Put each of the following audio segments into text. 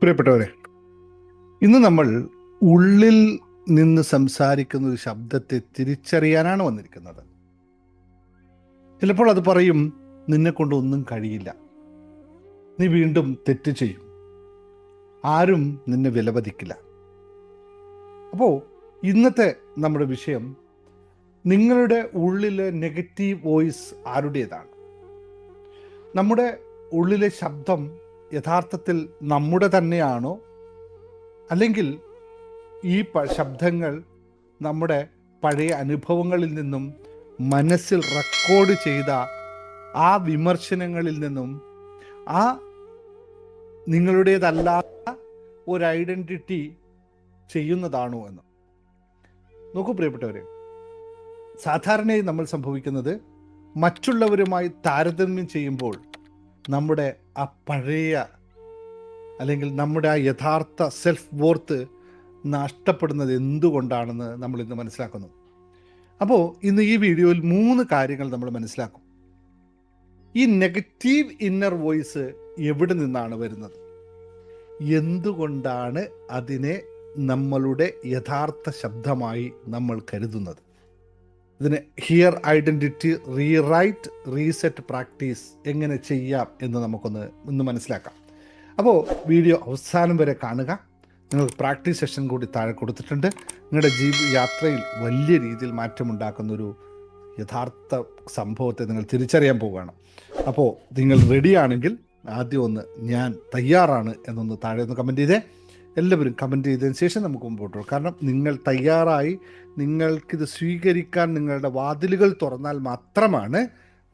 പ്രിയപ്പെട്ടവരെ, ഇന്ന് നമ്മൾ ഉള്ളിൽ നിന്ന് സംസാരിക്കുന്ന ഒരു ശബ്ദത്തെ തിരിച്ചറിയാനാണ് വന്നിരിക്കുന്നത്. ചിലപ്പോൾ അത് പറയും, നിന്നെ കൊണ്ടൊന്നും കഴിയില്ല, നീ വീണ്ടും തെറ്റ് ചെയ്യും, ആരും നിന്നെ വിലമതിക്കില്ല. അപ്പോൾ ഇന്നത്തെ നമ്മുടെ വിഷയം, നിങ്ങളുടെ ഉള്ളിലെ നെഗറ്റീവ് വോയിസ് ആരുടേതാണ്? നമ്മുടെ ഉള്ളിലെ ശബ്ദം യഥാർത്ഥത്തിൽ നമ്മുടെ തന്നെയാണോ, അല്ലെങ്കിൽ ഈ ശബ്ദങ്ങൾ നമ്മുടെ പഴയ അനുഭവങ്ങളിൽ നിന്നും മനസ്സിൽ റെക്കോർഡ് ചെയ്ത ആ വിമർശനങ്ങളിൽ നിന്നും ആ നിങ്ങളുടേതല്ലാത്ത ഒരു ഐഡൻറ്റിറ്റി ചെയ്യുന്നതാണോ എന്ന് നോക്കൂ. പ്രിയപ്പെട്ടവരെ, സാധാരണയായി നമ്മൾ സംഭവിക്കുന്നത്, മറ്റുള്ളവരുമായി താരതമ്യം ചെയ്യുമ്പോൾ നമ്മുടെ ആ പഴയ അല്ലെങ്കിൽ നമ്മുടെ ആ യഥാർത്ഥ സെൽഫ് വർത്ത് നഷ്ടപ്പെടുന്നത് എന്തുകൊണ്ടാണെന്ന് നമ്മൾ ഇന്ന് മനസ്സിലാക്കുന്നു. അപ്പോൾ ഇന്ന് ഈ വീഡിയോയിൽ 3 കാര്യങ്ങൾ നമ്മൾ മനസ്സിലാക്കും. ഈ നെഗറ്റീവ് ഇന്നർ വോയിസ് എവിടെ നിന്നാണ് വരുന്നത്, എന്തുകൊണ്ടാണ് അതിനെ നമ്മളുടെ യഥാർത്ഥ ശബ്ദമായി നമ്മൾ കരുതുന്നത്, ഇതിന് here identity rewrite reset practice എങ്ങനെ ചെയ്യാം എന്ന് നമുക്കൊന്ന് ഇന്ന് മനസ്സിലാക്കാം. അപ്പോൾ വീഡിയോ അവസാനം വരെ കാണുക. നിങ്ങൾക്ക് പ്രാക്ടീസ് സെഷൻ കൂടി താഴെ കൊടുത്തിട്ടുണ്ട്. നിങ്ങളുടെ യാത്രയിൽ വലിയ രീതിയിൽ മാറ്റമുണ്ടാക്കുന്നൊരു യഥാർത്ഥ സംഭവത്തെ നിങ്ങൾ തിരിച്ചറിയാൻ പോവുകയാണ്. അപ്പോൾ നിങ്ങൾ റെഡിയാണെങ്കിൽ ആദ്യം ഒന്ന് ഞാൻ തയ്യാറാണ് എന്നൊന്ന് താഴെ ഒന്ന് കമൻറ്റ് ചെയ്തേ. എല്ലാവരും കമൻറ്റ് ചെയ്തതിന് ശേഷം നമുക്ക് മുമ്പോട്ട് പോകും. കാരണം നിങ്ങൾ തയ്യാറായി നിങ്ങൾക്കിത് സ്വീകരിക്കാൻ നിങ്ങളുടെ വാതിലുകൾ തുറന്നാൽ മാത്രമാണ്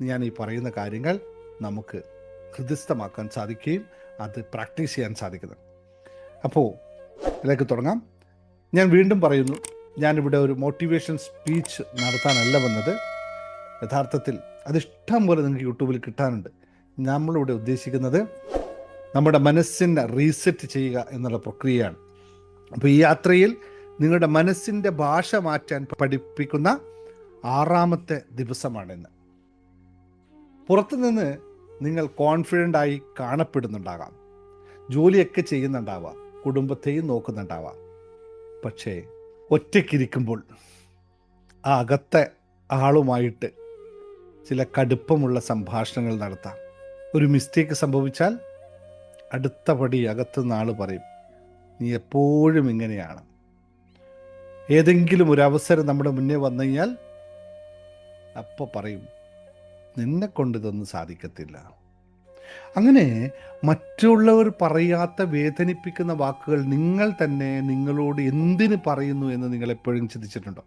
ഞാൻ ഈ പറയുന്ന കാര്യങ്ങൾ നമുക്ക് ഹൃദയസ്ഥമാക്കാൻ സാധിക്കുകയും അത് പ്രാക്ടീസ് ചെയ്യാൻ സാധിക്കുന്നത്. അപ്പോൾ ഇതിലേക്ക് തുടങ്ങാം. ഞാൻ വീണ്ടും പറയുന്നു, ഞാനിവിടെ ഒരു മോട്ടിവേഷൻ സ്പീച്ച് നടത്താനല്ല വന്നത്. യഥാർത്ഥത്തിൽ അതിഷ്ടം പോലെ നിങ്ങൾക്ക് യൂട്യൂബിൽ കിട്ടാനുണ്ട്. നമ്മളിവിടെ ഉദ്ദേശിക്കുന്നത് നമ്മുടെ മനസ്സിനെ റീസെറ്റ് ചെയ്യുക എന്നുള്ള പ്രക്രിയയാണ്. അപ്പോൾ ഈ യാത്രയിൽ നിങ്ങളുടെ മനസ്സിൻ്റെ ഭാഷ മാറ്റാൻ പഠിപ്പിക്കുന്ന 6ാമത്തെ ദിവസമാണിന്ന്. പുറത്തുനിന്ന് നിങ്ങൾ കോൺഫിഡൻ്റായി കാണപ്പെടുന്നുണ്ടാകാം, ജോലിയൊക്കെ ചെയ്യുന്നുണ്ടാവാം, കുടുംബത്തെയും നോക്കുന്നുണ്ടാവാം. പക്ഷേ ഒറ്റയ്ക്കിരിക്കുമ്പോൾ ആ അകത്തെ ആളുമായിട്ട് ചില കടുപ്പമുള്ള സംഭാഷണങ്ങൾ നടത്താം. ഒരു മിസ്റ്റേക്ക് സംഭവിച്ചാൽ അടുത്ത പടി അകത്തുനിന്ന് ആൾ പറയും, നീ എപ്പോഴും ഇങ്ങനെയാണ്. ഏതെങ്കിലും ഒരു അവസരം നമ്മുടെ മുന്നേ വന്നു കഴിഞ്ഞാൽ അപ്പോൾ പറയും, നിന്നെക്കൊണ്ട് ഇതൊന്നും സാധിക്കത്തില്ല. അങ്ങനെ മറ്റുള്ളവർ പറയാത്ത വേദനിപ്പിക്കുന്ന വാക്കുകൾ നിങ്ങൾ തന്നെ നിങ്ങളോട് എന്തിന് പറയുന്നു എന്ന് നിങ്ങൾ എപ്പോഴും ചിന്തിച്ചിട്ടുണ്ടോ?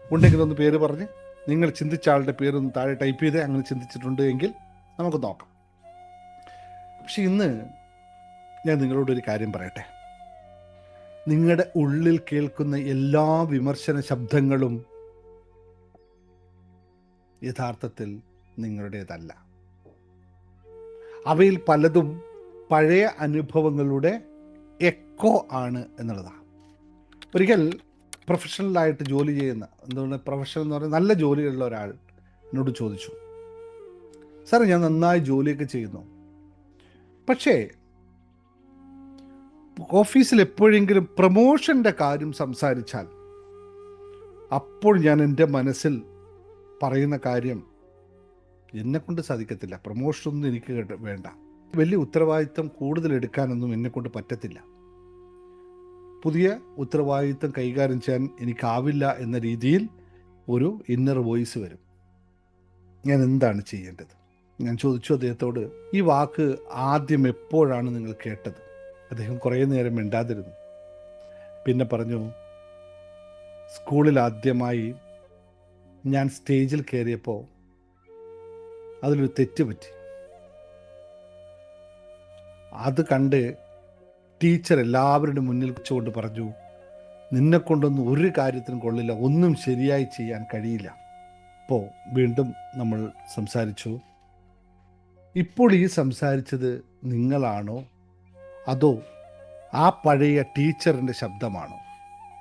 ഉണ്ടെങ്കിൽ ഒന്ന് പേര് പറഞ്ഞ് നിങ്ങൾ ചിന്തിച്ച ആളുടെ പേരൊന്ന് താഴെ ടൈപ്പ് ചെയ്തേ. അങ്ങനെ ചിന്തിച്ചിട്ടുണ്ട് എങ്കിൽ നമുക്ക് നോക്കാം. പക്ഷെ ഇന്ന് ഞാൻ നിങ്ങളോടൊരു കാര്യം പറയട്ടെ. നിങ്ങളുടെ ഉള്ളിൽ കേൾക്കുന്ന എല്ലാ വിമർശന ശബ്ദങ്ങളും യഥാർത്ഥത്തിൽ നിങ്ങളുടേതല്ല. അവയിൽ പലതും പഴയ അനുഭവങ്ങളുടെ എക്കോ ആണ് എന്നുള്ളതാണ്. ഒരിക്കൽ പ്രൊഫഷണലായിട്ട് ജോലി ചെയ്യുന്ന, എന്തുകൊണ്ട് പ്രൊഫഷണൽ എന്ന് പറഞ്ഞാൽ നല്ല ജോലിയുള്ള ഒരാൾ എന്നോട് ചോദിച്ചു, സാർ ഞാൻ നന്നായി ജോലിയൊക്കെ ചെയ്യുന്നു, പക്ഷേ ഓഫീസിൽ എപ്പോഴെങ്കിലും പ്രമോഷൻ്റെ കാര്യം സംസാരിച്ചാൽ അപ്പോൾ ഞാൻ എൻ്റെ മനസ്സിൽ പറയുന്ന കാര്യം, എന്നെക്കൊണ്ട് സാധിക്കത്തില്ല, പ്രമോഷനൊന്നും എനിക്ക് വേണ്ട, വലിയ ഉത്തരവാദിത്തം കൂടുതൽ എടുക്കാനൊന്നും എന്നെക്കൊണ്ട് പറ്റത്തില്ല, പുതിയ ഉത്തരവാദിത്തം കൈകാര്യം ചെയ്യാൻ എനിക്കാവില്ല എന്ന രീതിയിൽ ഒരു ഇന്നർ വോയിസ് വരും. ഞാൻ എന്താണ് ചെയ്യേണ്ടത്? ഞാൻ ചോദിച്ചു അദ്ദേഹത്തോട്, ഈ വാക്ക് ആദ്യം എപ്പോഴാണ് നിങ്ങൾ കേട്ടത്? അദ്ദേഹം കുറേ നേരം മിണ്ടാതിരുന്നു. പിന്നെ പറഞ്ഞു, സ്കൂളിൽ ആദ്യമായി ഞാൻ സ്റ്റേജിൽ കയറിയപ്പോൾ അതിലൊരു തെറ്റ് പറ്റി. അത് കണ്ട് ടീച്ചർ എല്ലാവരുടെ മുന്നിൽ വെച്ചുകൊണ്ട് പറഞ്ഞു, നിന്നെക്കൊണ്ടൊന്നും ഒരു കാര്യത്തിനും കൊള്ളില്ല, ഒന്നും ശരിയായി ചെയ്യാൻ കഴിയില്ല. അപ്പോൾ വീണ്ടും നമ്മൾ സംസാരിച്ചു. ഇപ്പോൾ ഈ സംസാരിച്ചത് നിങ്ങളാണോ അതോ ആ പഴയ ടീച്ചറിൻ്റെ ശബ്ദമാണോ?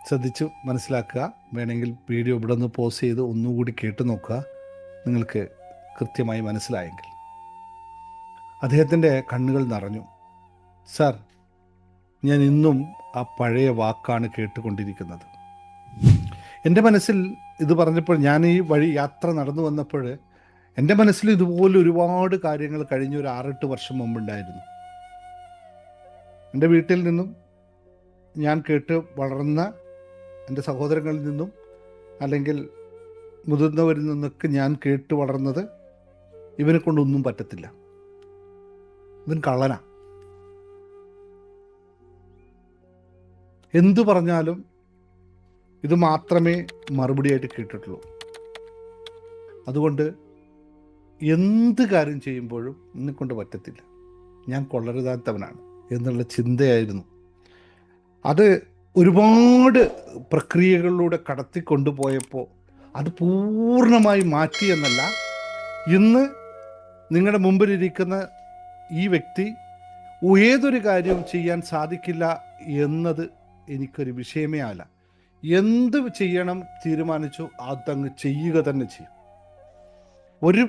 ശ്രദ്ധിച്ചു മനസ്സിലാക്കുക. വേണമെങ്കിൽ വീഡിയോ ഇവിടെ നിന്ന് പോസ് ചെയ്ത് ഒന്നുകൂടി കേട്ടു നോക്കുക, നിങ്ങൾക്ക് കൃത്യമായി മനസ്സിലായെങ്കിൽ. അദ്ദേഹത്തിൻ്റെ കണ്ണുകൾ നിറഞ്ഞു. സാർ, ഞാൻ ഇന്നും ആ പഴയ വാക്കാണ് കേട്ടുകൊണ്ടിരിക്കുന്നത്. എൻ്റെ മനസ്സിൽ ഇത് പറഞ്ഞപ്പോൾ, ഞാൻ ഈ വഴി യാത്ര നടന്നു വന്നപ്പോൾ എൻ്റെ മനസ്സിൽ ഇതുപോലെ ഒരുപാട് കാര്യങ്ങൾ കഴിഞ്ഞ ഒരു 6-8 വർഷം മുമ്പുണ്ടായിരുന്നു. എൻ്റെ വീട്ടിൽ നിന്നും ഞാൻ കേട്ട് വളർന്ന എൻ്റെ സഹോദരങ്ങളിൽ നിന്നും അല്ലെങ്കിൽ മുതിർന്നവരിൽ നിന്നൊക്കെ ഞാൻ കേട്ട് വളർന്നത്, ഇവനെ കൊണ്ടൊന്നും പറ്റത്തില്ല, ഇവൻ കള്ളനാ, എന്തു പറഞ്ഞാലും ഇത് മാത്രമേ മറുപടിയായിട്ട് കേട്ടിട്ടുള്ളൂ, അതുകൊണ്ട് എന്ത് കാര്യം ചെയ്യുമ്പോഴും എന്നെക്കൊണ്ട് പറ്റത്തില്ല, ഞാൻ കൊള്ളരുതാത്തവനാണ് എന്നുള്ള ചിന്തയായിരുന്നു. അത് ഒരുപാട് പ്രക്രിയകളിലൂടെ കടത്തിക്കൊണ്ടുപോയപ്പോൾ അത് പൂർണ്ണമായി മാറ്റിയെന്നല്ല, ഇന്ന് നിങ്ങളുടെ മുമ്പിലിരിക്കുന്ന ഈ വ്യക്തി ഏതൊരു കാര്യവും ചെയ്യാൻ സാധിക്കില്ല എന്നത് എനിക്കൊരു വിഷയമേ അല്ല. എന്ത് ചെയ്യണം തീരുമാനിച്ചു അതങ്ങ് ചെയ്യുക തന്നെ ചെയ്യും. ഒരു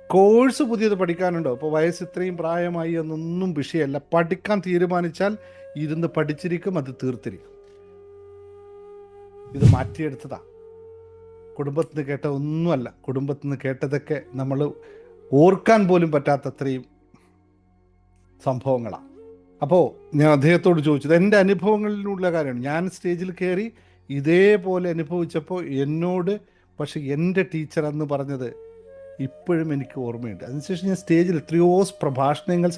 കോഴ്സ് പുതിയത് പഠിക്കാനുണ്ടോ, ഇപ്പോൾ വയസ്സ് ഇത്രയും പ്രായമായി എന്നൊന്നും വിഷയമല്ല. പഠിക്കാൻ തീരുമാനിച്ചാൽ ഇരുന്ന് പഠിച്ചിരിക്കും, അത് തീർത്തിരിക്കും. ഇത് മാറ്റിയെടുത്തതാ, കുടുംബത്തിൽ നിന്ന് കേട്ട ഒന്നുമല്ല. കുടുംബത്തിൽ നിന്ന് കേട്ടതൊക്കെ നമ്മൾ ഓർക്കാൻ പോലും പറ്റാത്തത്രയും സംഭവങ്ങളാണ്. അപ്പോൾ ഞാൻ അദ്ദേഹത്തോട് ചോദിച്ചത് എൻ്റെ അനുഭവങ്ങളിലുള്ള കാര്യമാണ്. ഞാൻ സ്റ്റേജിൽ കയറി ഇതേപോലെ അനുഭവിച്ചപ്പോൾ എന്നോട് പക്ഷെ എൻ്റെ ടീച്ചർ അന്ന് പറഞ്ഞത് ഇപ്പോഴും എനിക്ക് ഓർമ്മയുണ്ട്. അതിനുശേഷം ഞാൻ സ്റ്റേജിൽ എത്രയോ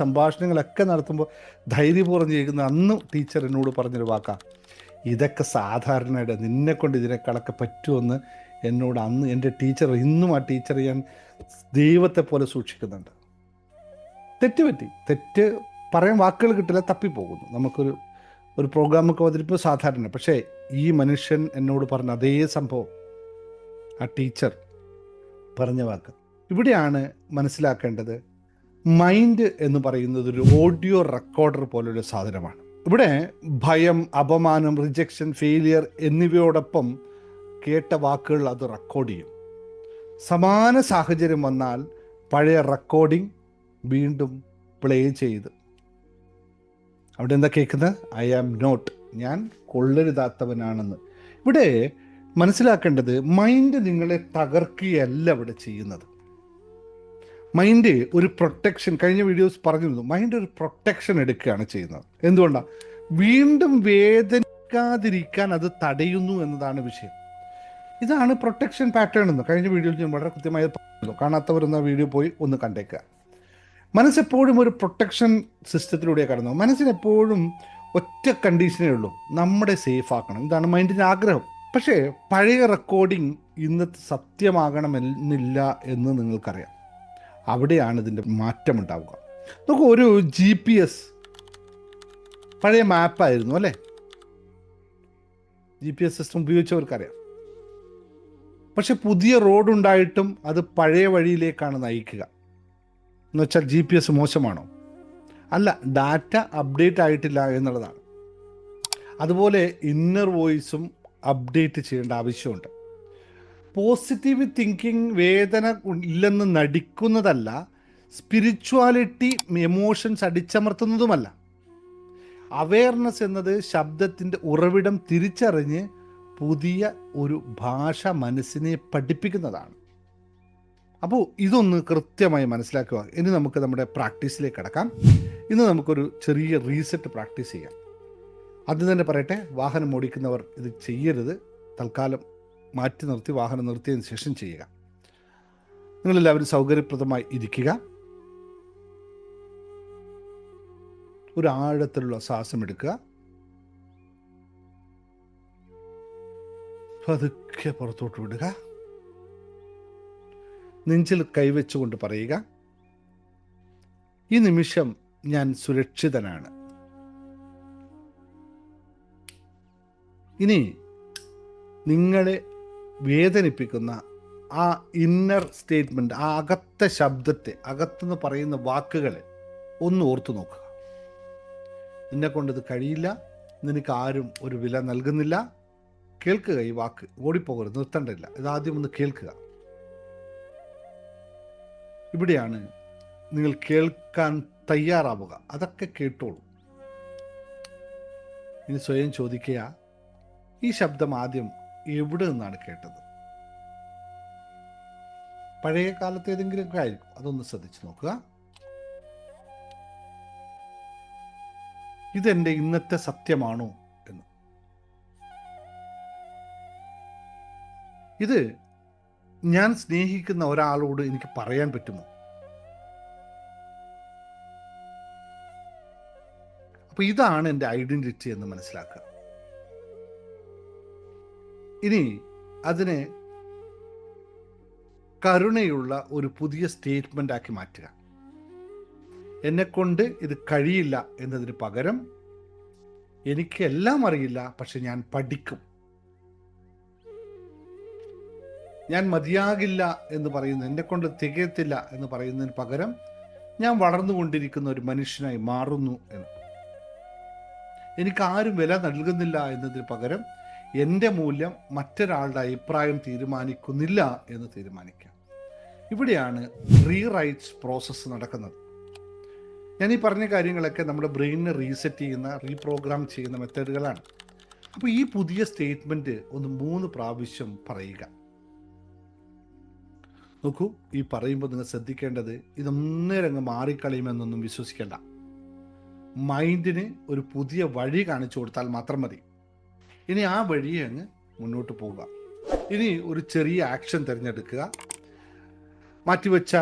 സംഭാഷണങ്ങളൊക്കെ നടത്തുമ്പോൾ ധൈര്യപൂർവ്വം ചെയ്യുന്ന അന്ന് ടീച്ചർ എന്നോട് പറഞ്ഞൊരു വാക്കാണ്, ഇതൊക്കെ സാധാരണയുടെ, നിന്നെക്കൊണ്ട് ഇതിനേക്കാളൊക്കെ പറ്റുമെന്ന് എന്നോട് അന്ന് എൻ്റെ ടീച്ചർ. ഇന്നും ആ ടീച്ചർ ഞാൻ ദൈവത്തെ പോലെ സൂക്ഷിക്കുന്നുണ്ട്. തെറ്റ് പറയാൻ വാക്കുകൾ കിട്ടില്ല, തപ്പിപ്പോകുന്നു. നമുക്കൊരു പ്രോഗ്രാമൊക്കെ അവതരിപ്പോൾ സാധാരണ, പക്ഷേ ഈ മനുഷ്യൻ എന്നോട് പറഞ്ഞ അതേ സംഭവം ആ ടീച്ചർ പറഞ്ഞ വാക്ക്. ഇവിടെയാണ് മനസ്സിലാക്കേണ്ടത്, മൈൻഡ് എന്ന് പറയുന്നത് ഒരു ഓഡിയോ റെക്കോർഡർ പോലൊരു സാധനമാണ്. ഇവിടെ ഭയം, അപമാനം, റിജക്ഷൻ, ഫെയിലിയർ എന്നിവയോടൊപ്പം കേട്ട വാക്കുകൾ അത് റെക്കോർഡ് ചെയ്യും. സമാന സാഹചര്യം വന്നാൽ പഴയ റെക്കോർഡിംഗ് വീണ്ടും പ്ലേ ചെയ്ത് അവിടെ എന്താ കേൾക്കുന്നത്? ഐ ആം നോട്ട്, ഞാൻ കൊള്ളരുതാത്തവനാണെന്ന്. ഇവിടെ മനസ്സിലാക്കേണ്ടത്, മൈൻഡ് നിങ്ങളെ തകർക്കുകയല്ല ഇവിടെ ചെയ്യുന്നത്. മൈൻഡ് ഒരു പ്രൊട്ടക്ഷൻ, കഴിഞ്ഞ വീഡിയോസ് പറഞ്ഞിരുന്നു, മൈൻഡ് ഒരു പ്രൊട്ടക്ഷൻ എടുക്കുകയാണ് ചെയ്യുന്നത്. എന്തുകൊണ്ടാണ്? വീണ്ടും വേദനിക്കാതിരിക്കാൻ അത് തടയുന്നു എന്നതാണ് വിഷയം. ഇതാണ് പ്രൊട്ടക്ഷൻ പാറ്റേൺ എന്ന് കഴിഞ്ഞ വീഡിയോയിൽ ഞാൻ വളരെ കൃത്യമായി പറഞ്ഞു. കാണാത്തവരെന്ന വീഡിയോ പോയി ഒന്ന് കണ്ടേക്കുക. മനസ്സെപ്പോഴും ഒരു പ്രൊട്ടക്ഷൻ സിസ്റ്റത്തിലൂടെ കടന്നു. മനസ്സിനെപ്പോഴും ഒറ്റ കണ്ടീഷനേ ഉള്ളൂ, നമ്മുടെ സേഫ് ആക്കണം. ഇതാണ് മൈൻഡിൻ്റെ ആഗ്രഹം. പക്ഷേ പഴയ റെക്കോർഡിംഗ് ഇന്നത്തെ സത്യമാകണമെന്നില്ല എന്ന് നിങ്ങൾക്കറിയാം. അവിടെയാണ് ഇതിൻ്റെ മാറ്റമുണ്ടാവുക. നമുക്ക് ഒരു GPS പഴയ മാപ്പായിരുന്നു അല്ലേ? GPS സിസ്റ്റം ഉപയോഗിച്ചവർക്കറിയാം. പക്ഷെ പുതിയ റോഡുണ്ടായിട്ടും അത് പഴയ വഴിയിലേക്കാണ് നയിക്കുക. എന്നുവെച്ചാൽ GPS മോശമാണോ? അല്ല, ഡാറ്റ അപ്ഡേറ്റ് ആയിട്ടില്ല എന്നുള്ളതാണ്. അതുപോലെ ഇന്നർ വോയിസും അപ്ഡേറ്റ് ചെയ്യേണ്ട ആവശ്യമുണ്ട്. പോസിറ്റീവ് തിങ്കിങ് വേദന ഇല്ലെന്ന് നടിക്കുന്നതല്ല, സ്പിരിച്വാലിറ്റി എമോഷൻസ് അടിച്ചമർത്തുന്നതുമല്ല. അവെയർനെസ് എന്നത് ശബ്ദത്തിൻ്റെ ഉറവിടം തിരിച്ചറിഞ്ഞ് പുതിയ ഒരു ഭാഷ മനസ്സിനെ പഠിപ്പിക്കുന്നതാണ്. അപ്പോൾ ഇതൊന്ന് കൃത്യമായി മനസ്സിലാക്കുക. ഇനി നമുക്ക് നമ്മുടെ പ്രാക്ടീസിലേക്ക് കടക്കാം. ഇന്ന് നമുക്കൊരു ചെറിയ റീസെറ്റ് പ്രാക്ടീസ് ചെയ്യാം. ആദ്യം തന്നെ പറയട്ടെ, വാഹനം ഓടിക്കുന്നവർ ഇത് ചെയ്യരുത്. തൽക്കാലം മാറ്റി നിർത്തി വാഹനം നിർത്തിയതിന് ശേഷം ചെയ്യുക. നിങ്ങളെല്ലാവരും സൗകര്യപ്രദമായി ഇരിക്കുക. ഒരു ആഴത്തിലുള്ള ശ്വാസം എടുക്കുക. പതുക്കെ പുറത്തോട്ട് വിടുക. നെഞ്ചിൽ കൈവച്ചുകൊണ്ട് പറയുക, ഈ നിമിഷം ഞാൻ സുരക്ഷിതനാണ്. ഇനി നിങ്ങളെ വേദനിപ്പിക്കുന്ന ആ ഇന്നർ സ്റ്റേറ്റ്മെൻറ്റ്, ആ അകത്തെ ശബ്ദത്തെ, അകത്തുനിന്ന് പറയുന്ന വാക്കുകളെ ഒന്ന് ഓർത്തു നോക്കുക. നിന്നെക്കൊണ്ടിത് കഴിയില്ല, നിനക്ക് ആരും ഒരു വില നൽകുന്നില്ല. കേൾക്കുക ഈ വാക്ക്, ഓടിപ്പോകരുത്, നിർത്തേണ്ടില്ല. ഇതാദ്യം ഒന്ന് കേൾക്കുക. ഇവിടെയാണ് നിങ്ങൾ കേൾക്കാൻ തയ്യാറാവുക. അതൊക്കെ കേട്ടോളൂ. ഇനി സ്വയം ചോദിക്കുക, ഈ ശബ്ദം ആദ്യം എവിടെ നിന്നാണ് കേട്ടത്? പഴയ കാലത്ത് ഏതെങ്കിലുമൊക്കെ ആയിരിക്കും. അതൊന്ന് ശ്രദ്ധിച്ചു നോക്കുക. ഇതെൻ്റെ ഇന്നത്തെ സത്യമാണോ എന്ന്. ഇത് ഞാൻ സ്നേഹിക്കുന്ന ഒരാളോട് എനിക്ക് പറയാൻ പറ്റുമോ? അപ്പൊ ഇതാണ് എൻ്റെ ഐഡന്റിറ്റി എന്ന് മനസ്സിലാക്കുക. ഇനി അതിനെ കരുണയുള്ള ഒരു പുതിയ സ്റ്റേറ്റ്മെന്റ് ആക്കി മാറ്റുക. എന്നെക്കൊണ്ട് ഇത് കഴിയില്ല എന്നതിന് പകരം എനിക്ക് എല്ലാം അറിയില്ല, പക്ഷെ ഞാൻ പഠിക്കും. ഞാൻ മതിയാകില്ല എന്ന് പറയുന്നു, എന്നെക്കൊണ്ട് തികയത്തില്ല എന്ന് പറയുന്നതിന് പകരം ഞാൻ വളർന്നുകൊണ്ടിരിക്കുന്ന ഒരു മനുഷ്യനായി മാറുന്നു എന്ന്. എനിക്ക് ആരും വില നൽകുന്നില്ല എന്നതിന് പകരം എൻ്റെ മൂല്യം മറ്റൊരാളുടെ അഭിപ്രായം തീരുമാനിക്കുന്നില്ല എന്ന് തീരുമാനിക്കാം. ഇവിടെയാണ് റീറൈറ്റ്സ് പ്രോസസ്സ് നടക്കുന്നത്. ഞാൻ ഈ പറഞ്ഞ കാര്യങ്ങളൊക്കെ നമ്മുടെ ബ്രെയിനിനെ റീസെറ്റ് ചെയ്യുന്ന, റീപ്രോഗ്രാം ചെയ്യുന്ന മെത്തേഡുകളാണ്. അപ്പോൾ ഈ പുതിയ സ്റ്റേറ്റ്മെൻറ്റ് ഒന്ന് 3 പ്രാവശ്യം പറയുക. നോക്കൂ, ഈ പറയുമ്പോൾ നിങ്ങൾ ശ്രദ്ധിക്കേണ്ടത്, ഇതൊന്നേരങ്ങ് മാറിക്കളയുമെന്നൊന്നും വിശ്വസിക്കേണ്ട. മൈൻഡിന് ഒരു പുതിയ വഴി കാണിച്ചു കൊടുത്താൽ മാത്രം മതി. ഇനി ആ വഴിയെ അങ്ങ് മുന്നോട്ട് പോവുക. ഇനി ഒരു ചെറിയ ആക്ഷൻ തിരഞ്ഞെടുക്കുക. മാറ്റിവെച്ച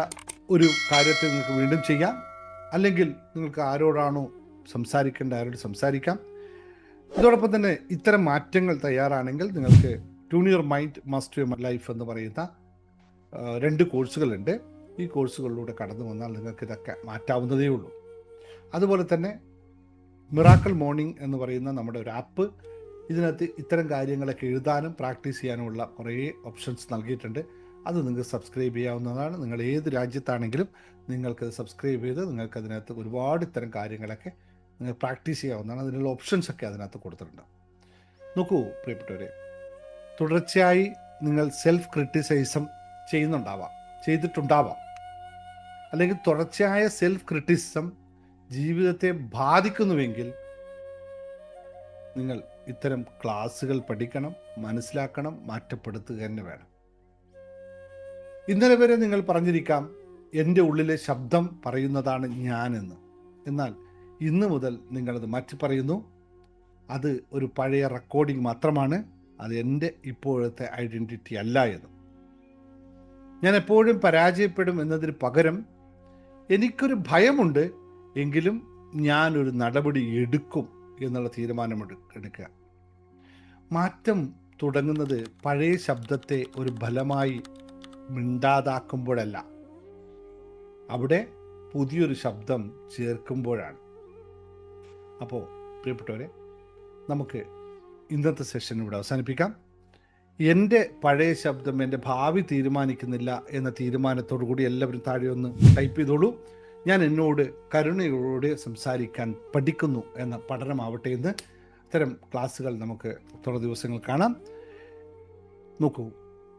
ഒരു കാര്യത്തെ നിങ്ങൾക്ക് വീണ്ടും ചെയ്യാം. അല്ലെങ്കിൽ നിങ്ങൾക്ക് ആരോടാണോ സംസാരിക്കേണ്ട ആരോട് സംസാരിക്കാം. ഇതോടൊപ്പം തന്നെ ഇത്തരം മാറ്റങ്ങൾ തയ്യാറാണെങ്കിൽ നിങ്ങൾക്ക് tune your mind master your life എന്ന് പറയുന്ന 2 കോഴ്സുകളുണ്ട്. ഈ കോഴ്സുകളിലൂടെ കടന്നു വന്നാൽ നിങ്ങൾക്ക് ഇതൊക്കെ മാറ്റാവുന്നതേ ഉള്ളൂ. അതുപോലെ തന്നെ മിറാക്കിൾ മോർണിംഗ് എന്ന് പറയുന്ന നമ്മുടെ ഒരു ആപ്പ്, ഇതിനകത്ത് ഇത്തരം കാര്യങ്ങളൊക്കെ എഴുതാനും പ്രാക്ടീസ് ചെയ്യാനുമുള്ള കുറേ ഓപ്ഷൻസ് നൽകിയിട്ടുണ്ട്. അത് നിങ്ങൾക്ക് സബ്സ്ക്രൈബ് ചെയ്യാവുന്നതാണ്. നിങ്ങൾ ഏത് രാജ്യത്താണെങ്കിലും നിങ്ങൾക്കത് സബ്സ്ക്രൈബ് ചെയ്ത് നിങ്ങൾക്കതിനകത്ത് ഒരുപാട് ഇത്തരം കാര്യങ്ങളൊക്കെ നിങ്ങൾ പ്രാക്ടീസ് ചെയ്യാവുന്നതാണ്. അതിനുള്ള ഓപ്ഷൻസൊക്കെ അതിനകത്ത് കൊടുത്തിട്ടുണ്ട്. നോക്കൂ പ്രിയപ്പെട്ടവരെ, തുടർച്ചയായി നിങ്ങൾ സെൽഫ് ക്രിറ്റിസൈസം ചെയ്തിട്ടുണ്ടാവാം. അല്ലെങ്കിൽ തുടർച്ചയായ സെൽഫ് ക്രിറ്റിസിസം ജീവിതത്തെ ബാധിക്കുന്നുവെങ്കിൽ നിങ്ങൾ ഇത്തരം ക്ലാസ്സുകൾ പഠിക്കണം, മനസ്സിലാക്കണം, മാറ്റപ്പെടുത്തുക തന്നെ വേണം. ഇന്നലെ വരെ നിങ്ങൾ പറഞ്ഞിരിക്കാം, എൻ്റെ ഉള്ളിലെ ശബ്ദം പറയുന്നതാണ് ഞാനെന്ന്. എന്നാൽ ഇന്ന് മുതൽ നിങ്ങളത് മാറ്റി പറയുന്നു, അത് ഒരു പഴയ റെക്കോർഡിംഗ് മാത്രമാണ്, അത് എൻ്റെ ഇപ്പോഴത്തെ ഐഡൻറ്റിറ്റി അല്ല എന്ന്. ഞാൻ എപ്പോഴും പരാജയപ്പെടും എന്നതിന് പകരം എനിക്കൊരു ഭയമുണ്ട്, എങ്കിലും ഞാനൊരു നടപടി എടുക്കും എന്നുള്ള തീരുമാനമെടുക്കുക. മാറ്റം തുടങ്ങുന്നത് പഴയ ശബ്ദത്തെ ഒരു ഫലമായി മിണ്ടാതാക്കുമ്പോഴല്ല, അവിടെ പുതിയൊരു ശബ്ദം ചേർക്കുമ്പോഴാണ്. അപ്പോൾ പ്രിയപ്പെട്ടവരെ, നമുക്ക് ഇന്നത്തെ സെഷൻ ഇവിടെ അവസാനിപ്പിക്കാം. എൻ്റെ പഴയ ശബ്ദം എൻ്റെ ഭാവി തീരുമാനിക്കുന്നില്ല എന്ന തീരുമാനത്തോടു കൂടി എല്ലാവരും താഴെ ഒന്ന് ടൈപ്പ് ചെയ്തോളൂ. ഞാൻ എന്നോട് കരുണയോടെ സംസാരിക്കാൻ പഠിക്കുന്നു എന്ന പഠനമാവട്ടെ എന്ന്. ഇത്തരം ക്ലാസ്സുകൾ നമുക്ക് തുടർ ദിവസങ്ങൾ കാണാം. നോക്കൂ,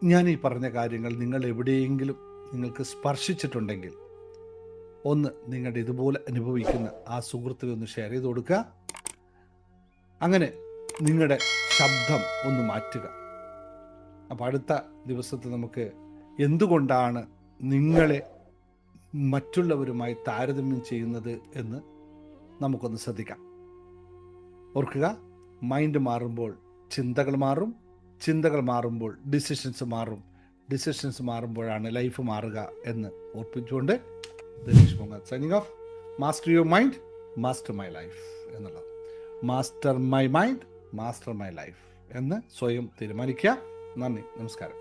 ഞാൻ ഈ പറഞ്ഞ കാര്യങ്ങൾ നിങ്ങൾ എവിടെയെങ്കിലും നിങ്ങൾക്ക് സ്പർശിച്ചിട്ടുണ്ടെങ്കിൽ ഒന്ന് നിങ്ങളുടെ ഇതുപോലെ അനുഭവിക്കുന്ന ആ സുഹൃത്തിന് ഒന്ന് ഷെയർ ചെയ്ത് കൊടുക്കുക. അങ്ങനെ നിങ്ങളുടെ ശബ്ദം ഒന്ന് മാറ്റുക. അപ്പോൾ അടുത്ത ദിവസത്തെ നമുക്ക് എന്തുകൊണ്ടാണ് നിങ്ങളെ മറ്റുള്ളവരുമായി താരതമ്യം ചെയ്യുന്നത് എന്ന് നമുക്കൊന്ന് ശ്രദ്ധിക്കാം. ഓർക്കുക, മൈൻഡ് മാറുമ്പോൾ ചിന്തകൾ മാറും, ചിന്തകൾ മാറുമ്പോൾ ഡിസിഷൻസ് മാറും, ഡിസിഷൻസ് മാറുമ്പോഴാണ് ലൈഫ് മാറുക എന്ന് ഓർപ്പിച്ചുകൊണ്ട് Dinesh Pongath signing off. Master your mind, master my life എന്നുള്ളത്. Master my mind, master my life എന്ന് സ്വയം തീരുമാനിക്കുക. നന്ദി, നമസ്കാരം.